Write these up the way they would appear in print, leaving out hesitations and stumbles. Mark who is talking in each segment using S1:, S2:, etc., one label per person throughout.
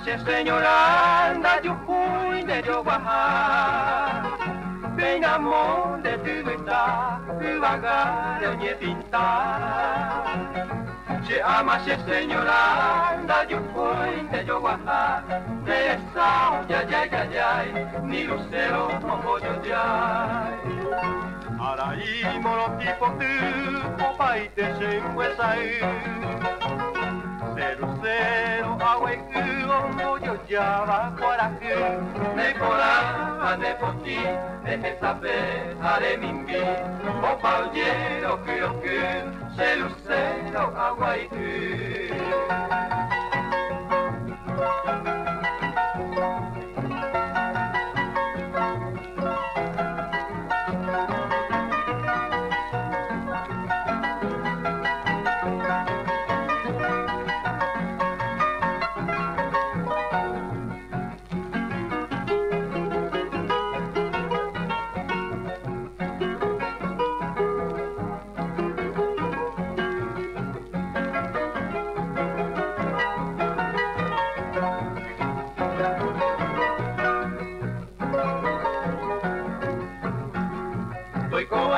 S1: Se señora anda Jujuy de Yoguajá, ven amor de tu está, tu vagar oye pintar. Se ama se señora anda Jujuy de Yoguajá, de esa ya, ni lucero como yo ya. Ahora y moro tipo tu, copa y te se encuesa cero, agua y como yo ya va para que me colaba de por ti, de esa vez haré mi envío, o pauyero que se lucero, agua y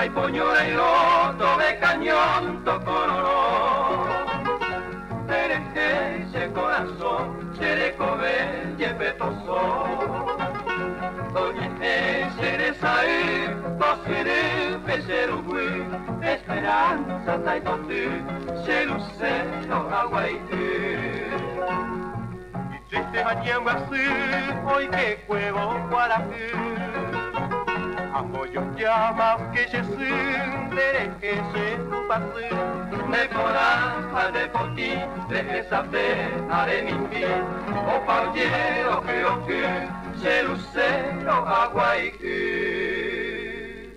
S1: Hay poñora y loto de cañón, tocororo. Tereje ese corazón, se de comer y petoso. Doña ese de sair, cosere, pesero güey, esperanza taitote, se lucero aguaite. Y triste mañana así, hoy que cuevo para ti. Amo yo llama que se siente que se pase me coraja de por ti de esa vez haré mi pie o pauyero que se lucero agua y que